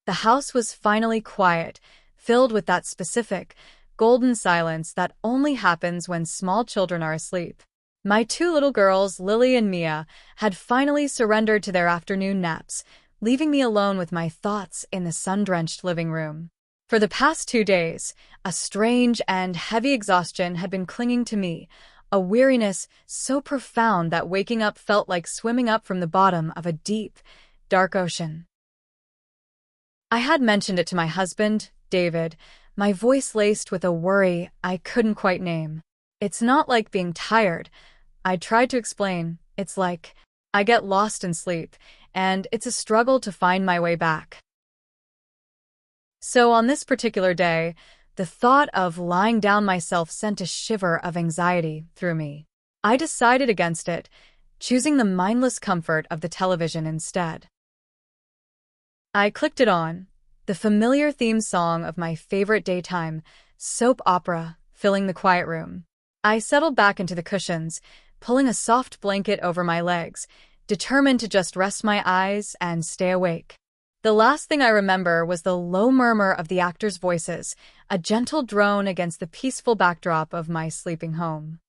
The house was finally quiet, filled with that specific, golden silence that only happens when small children are asleep. My two little girls, Lily and Mia, had finally surrendered to their afternoon naps, leaving me alone with my thoughts in the sun-drenched living room. For the past 2 days, a strange and heavy exhaustion had been clinging to me, a weariness so profound that waking up felt like swimming up from the bottom of a deep, dark ocean. I had mentioned it to my husband, David, my voice laced with a worry I couldn't quite name. It's not like being tired, I tried to explain. It's like I get lost in sleep, and it's a struggle to find my way back. So on this particular day, the thought of lying down myself sent a shiver of anxiety through me. I decided against it, choosing the mindless comfort of the television instead. I clicked it on, the familiar theme song of my favorite daytime soap opera filling the quiet room. I settled back into the cushions, pulling a soft blanket over my legs, determined to just rest my eyes and stay awake. The last thing I remember was the low murmur of the actors' voices, a gentle drone against the peaceful backdrop of my sleeping home.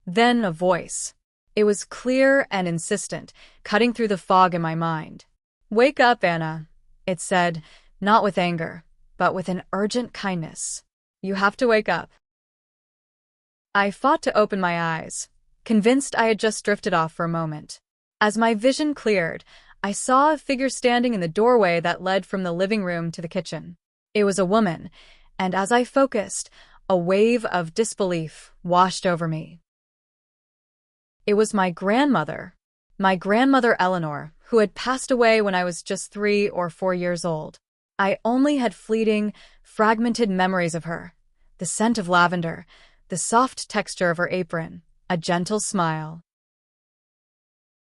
Then a voice. It was clear and insistent, cutting through the fog in my mind. "Wake up, Anna," it said, not with anger, but with an urgent kindness. "You have to wake up." I fought to open my eyes, convinced I had just drifted off for a moment. As my vision cleared, I saw a figure standing in the doorway that led from the living room to the kitchen. It was a woman, and as I focused, a wave of disbelief washed over me. It was my grandmother Eleanor, who had passed away when I was just 3 or 4 years old. I only had fleeting, fragmented memories of her, the scent of lavender, the soft texture of her apron, a gentle smile.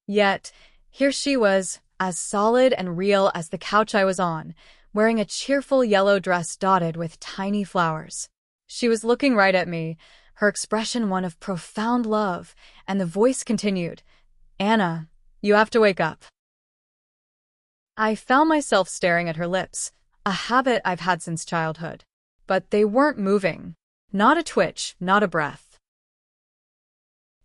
Yet, here she was, as solid and real as the couch I was on, wearing a cheerful yellow dress dotted with tiny flowers. She was looking right at me, her expression one of profound love, and the voice continued, "Anna, you have to wake up." I found myself staring at her lips, a habit I've had since childhood. But they weren't moving. Not a twitch, not a breath.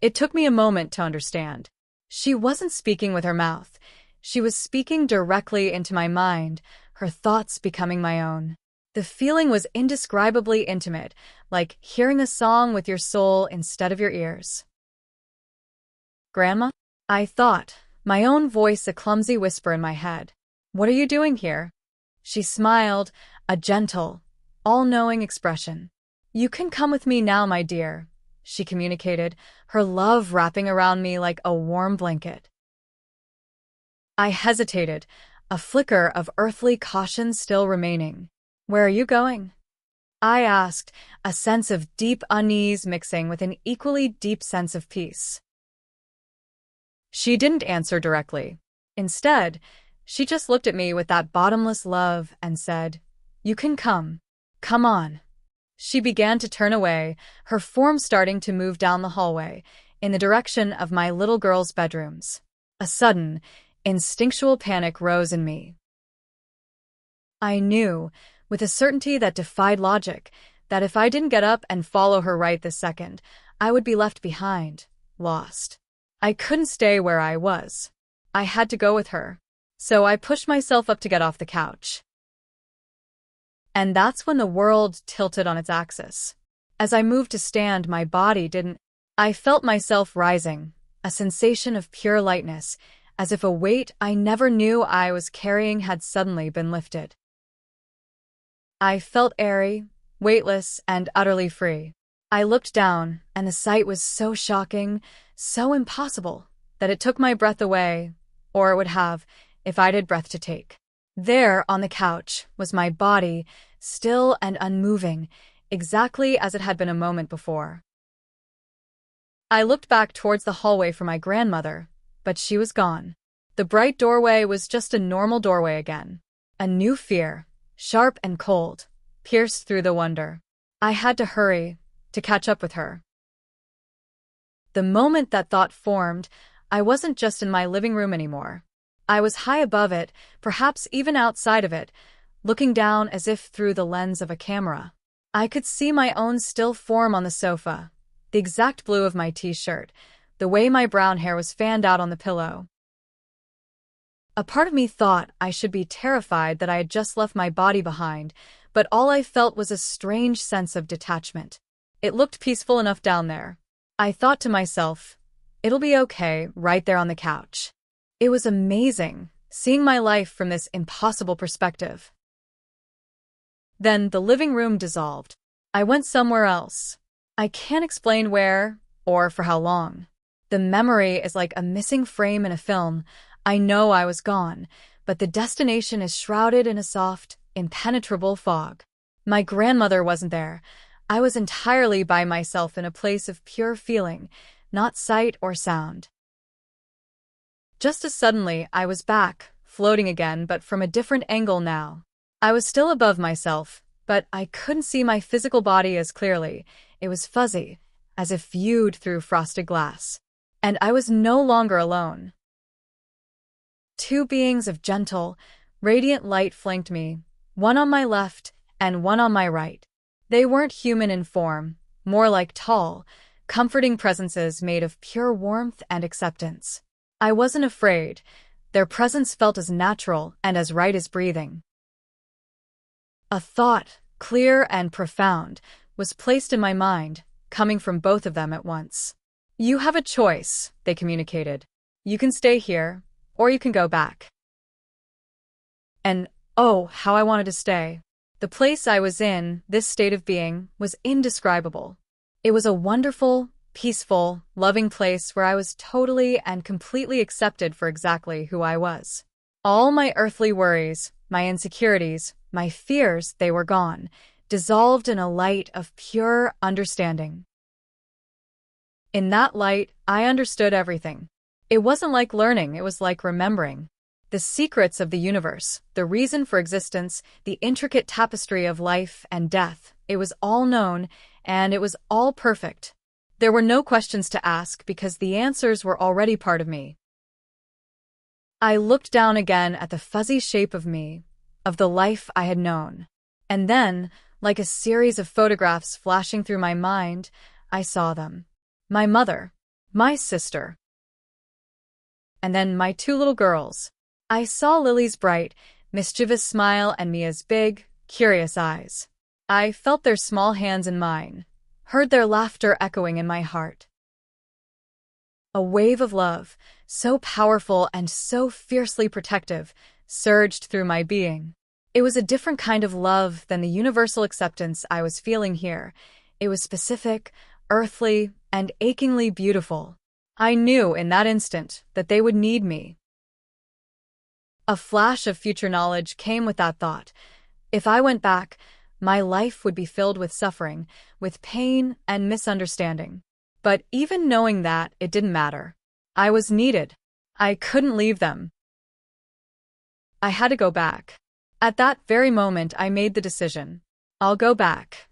It took me a moment to understand. She wasn't speaking with her mouth. She was speaking directly into my mind, her thoughts becoming my own. The feeling was indescribably intimate, like hearing a song with your soul instead of your ears. "Grandma?" I thought, my own voice a clumsy whisper in my head. "What are you doing here?" She smiled, a gentle, all-knowing expression. "You can come with me now, my dear," she communicated, her love wrapping around me like a warm blanket. I hesitated, a flicker of earthly caution still remaining. "Where are you going?" I asked, a sense of deep unease mixing with an equally deep sense of peace. She didn't answer directly. Instead, she just looked at me with that bottomless love and said, "You can come. Come on." She began to turn away, her form starting to move down the hallway, in the direction of my little girl's bedrooms. A sudden, instinctual panic rose in me. I knew, with a certainty that defied logic, that if I didn't get up and follow her right this second, I would be left behind, lost. I couldn't stay where I was. I had to go with her. So I pushed myself up to get off the couch. And that's when the world tilted on its axis. As I moved to stand, my body didn't. I felt myself rising, a sensation of pure lightness, as if a weight I never knew I was carrying had suddenly been lifted. I felt airy, weightless, and utterly free. I looked down, and the sight was so shocking, so impossible, that it took my breath away, or it would have, if I'd had breath to take. There, on the couch, was my body, still and unmoving, exactly as it had been a moment before. I looked back towards the hallway for my grandmother, but she was gone. The bright doorway was just a normal doorway again. A new fear, sharp and cold, pierced through the wonder. I had to hurry, to catch up with her. The moment that thought formed, I wasn't just in my living room anymore. I was high above it, perhaps even outside of it, looking down as if through the lens of a camera. I could see my own still form on the sofa, the exact blue of my t-shirt, the way my brown hair was fanned out on the pillow. A part of me thought I should be terrified that I had just left my body behind, but all I felt was a strange sense of detachment. It looked peaceful enough down there. I thought to myself, it'll be okay right there on the couch. It was amazing, seeing my life from this impossible perspective. Then the living room dissolved. I went somewhere else. I can't explain where or for how long. The memory is like a missing frame in a film. I know I was gone, but the destination is shrouded in a soft, impenetrable fog. My grandmother wasn't there. I was entirely by myself in a place of pure feeling, not sight or sound. Just as suddenly, I was back, floating again, but from a different angle now. I was still above myself, but I couldn't see my physical body as clearly. It was fuzzy, as if viewed through frosted glass. And I was no longer alone. Two beings of gentle, radiant light flanked me, one on my left and one on my right. They weren't human in form, more like tall, comforting presences made of pure warmth and acceptance. I wasn't afraid. Their presence felt as natural and as right as breathing. A thought, clear and profound, was placed in my mind, coming from both of them at once. "You have a choice," they communicated. "You can stay here, or you can go back." And, oh, how I wanted to stay. The place I was in, this state of being, was indescribable. It was a wonderful, peaceful, loving place where I was totally and completely accepted for exactly who I was. All my earthly worries, my insecurities, my fears, they were gone, dissolved in a light of pure understanding. In that light, I understood everything. It wasn't like learning, it was like remembering. The secrets of the universe, the reason for existence, the intricate tapestry of life and death, it was all known, and it was all perfect. There were no questions to ask because the answers were already part of me. I looked down again at the fuzzy shape of me, of the life I had known. And then, like a series of photographs flashing through my mind, I saw them. My mother, my sister, and then my two little girls. I saw Lily's bright, mischievous smile and Mia's big, curious eyes. I felt their small hands in mine, heard their laughter echoing in my heart. A wave of love, so powerful and so fiercely protective, surged through my being. It was a different kind of love than the universal acceptance I was feeling here. It was specific, earthly, and achingly beautiful. I knew in that instant that they would need me. A flash of future knowledge came with that thought. If I went back, my life would be filled with suffering, with pain and misunderstanding. But even knowing that, it didn't matter. I was needed. I couldn't leave them. I had to go back. At that very moment, I made the decision. I'll go back.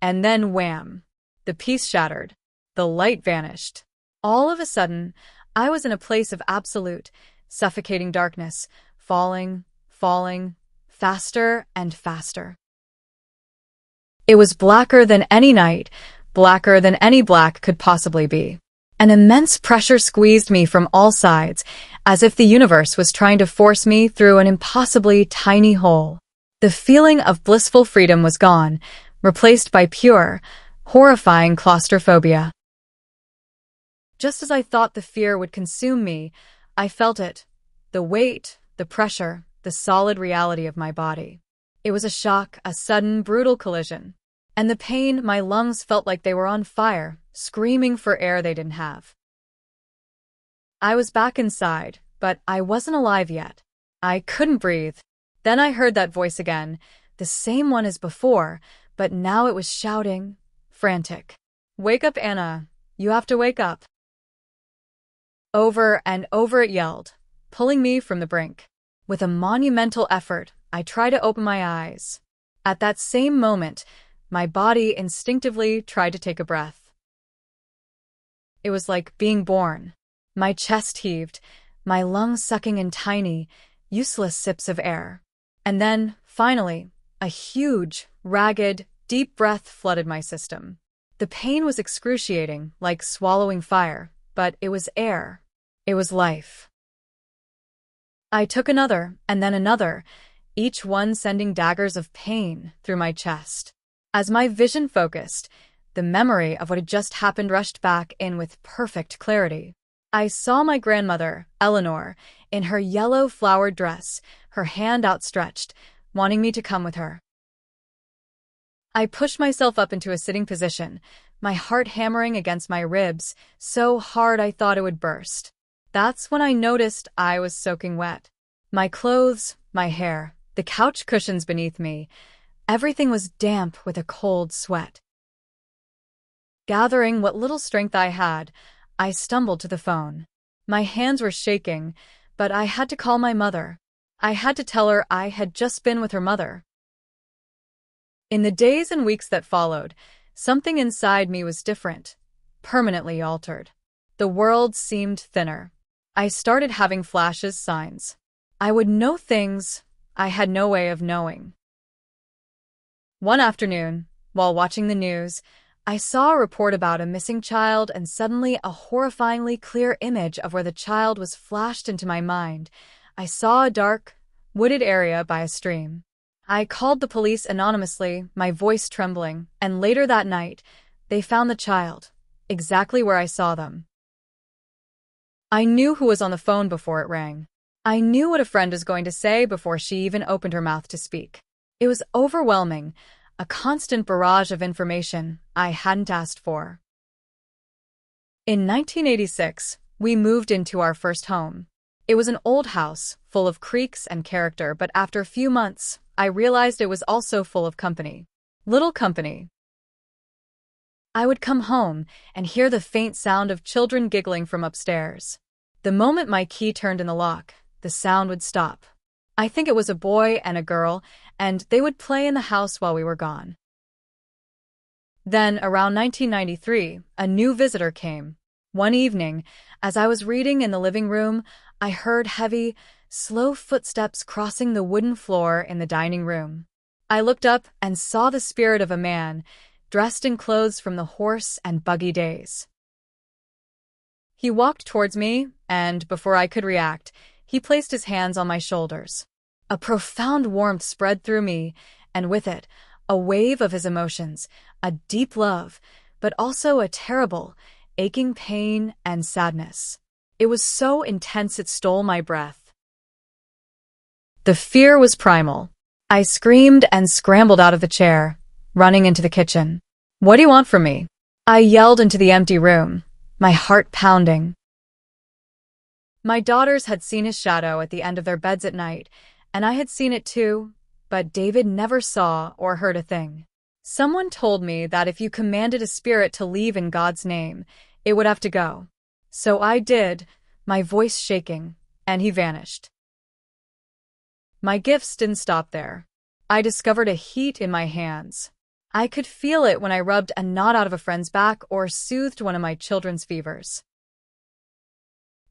And then wham! The peace shattered. The light vanished. All of a sudden, I was in a place of absolute, suffocating darkness, falling, faster and faster. It was blacker than any night, blacker than any black could possibly be. An immense pressure squeezed me from all sides, as if the universe was trying to force me through an impossibly tiny hole. The feeling of blissful freedom was gone, replaced by pure, horrifying claustrophobia. Just as I thought the fear would consume me, I felt it. The weight, the pressure, the solid reality of my body. It was a shock, a sudden, brutal collision. And the pain, my lungs felt like they were on fire, screaming for air they didn't have. I was back inside, but I wasn't alive yet. I couldn't breathe. Then I heard that voice again, the same one as before, but now it was shouting, frantic. "Wake up, Anna. You have to wake up." Over and over it yelled, pulling me from the brink. With a monumental effort, I tried to open my eyes. At that same moment, my body instinctively tried to take a breath. It was like being born. My chest heaved, my lungs sucking in tiny, useless sips of air. And then, finally, a huge, ragged, deep breath flooded my system. The pain was excruciating, like swallowing fire, but it was air. It was life. I took another, and then another, each one sending daggers of pain through my chest. As my vision focused, the memory of what had just happened rushed back in with perfect clarity. I saw my grandmother, Eleanor, in her yellow flowered dress, her hand outstretched, wanting me to come with her. I pushed myself up into a sitting position, my heart hammering against my ribs, so hard I thought it would burst. That's when I noticed I was soaking wet. My clothes, my hair, the couch cushions beneath me, everything was damp with a cold sweat. Gathering what little strength I had, I stumbled to the phone. My hands were shaking, but I had to call my mother. I had to tell her I had just been with her mother. In the days and weeks that followed, something inside me was different, permanently altered. The world seemed thinner. I started having flashes, signs. I would know things I had no way of knowing. One afternoon, while watching the news, I saw a report about a missing child, and suddenly a horrifyingly clear image of where the child was flashed into my mind. I saw a dark, wooded area by a stream. I called the police anonymously, my voice trembling, and later that night, they found the child, exactly where I saw them. I knew who was on the phone before it rang. I knew what a friend was going to say before she even opened her mouth to speak. It was overwhelming, a constant barrage of information I hadn't asked for. In 1986, we moved into our first home. It was an old house, full of creaks and character, but after a few months, I realized it was also full of company. Little company. I would come home and hear the faint sound of children giggling from upstairs. The moment my key turned in the lock, the sound would stop. I think it was a boy and a girl, and they would play in the house while we were gone. Then, around 1993, a new visitor came. One evening, as I was reading in the living room, I heard heavy, slow footsteps crossing the wooden floor in the dining room. I looked up and saw the spirit of a man, dressed in clothes from the horse and buggy days. He walked towards me, and before I could react, he placed his hands on my shoulders. A profound warmth spread through me, and with it, a wave of his emotions, a deep love, but also a terrible, aching pain and sadness. It was so intense it stole my breath. The fear was primal. I screamed and scrambled out of the chair, running into the kitchen. "What do you want from me?" I yelled into the empty room, my heart pounding. My daughters had seen his shadow at the end of their beds at night, and I had seen it too, but David never saw or heard a thing. Someone told me that if you commanded a spirit to leave in God's name, it would have to go. So I did, my voice shaking, and he vanished. My gifts didn't stop there. I discovered a heat in my hands. I could feel it when I rubbed a knot out of a friend's back or soothed one of my children's fevers.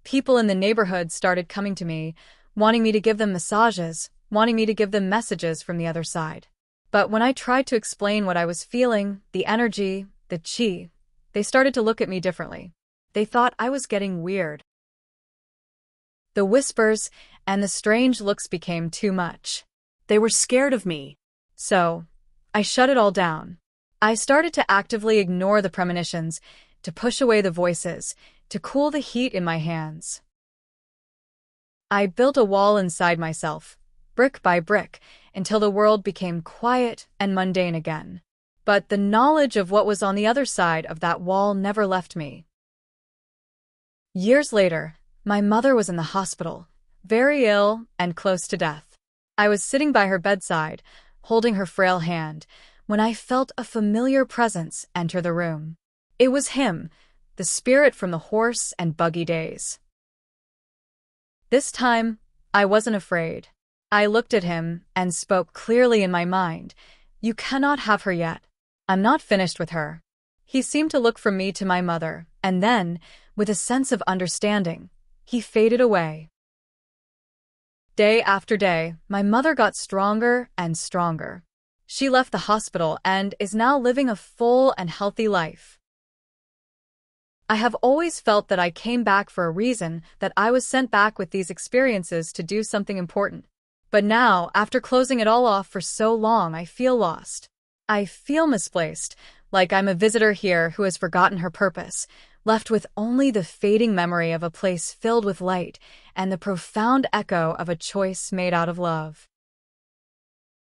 People in the neighborhood started coming to me, wanting me to give them massages, wanting me to give them messages from the other side. But when I tried to explain what I was feeling, the energy, the chi, they started to look at me differently. They thought I was getting weird. The whispers and the strange looks became too much. They were scared of me. So, I shut it all down. I started to actively ignore the premonitions, to push away the voices, to cool the heat in my hands. I built a wall inside myself, brick by brick, until the world became quiet and mundane again. But the knowledge of what was on the other side of that wall never left me. Years later, my mother was in the hospital, very ill and close to death. I was sitting by her bedside, holding her frail hand, when I felt a familiar presence enter the room. It was him, the spirit from the horse and buggy days. This time, I wasn't afraid. I looked at him and spoke clearly in my mind. "You cannot have her yet. I'm not finished with her." He seemed to look from me to my mother, and then, with a sense of understanding, he faded away. Day after day, my mother got stronger and stronger. She left the hospital and is now living a full and healthy life. I have always felt that I came back for a reason, that I was sent back with these experiences to do something important. But now, after closing it all off for so long, I feel lost. I feel misplaced, like I'm a visitor here who has forgotten her purpose, left with only the fading memory of a place filled with light and the profound echo of a choice made out of love.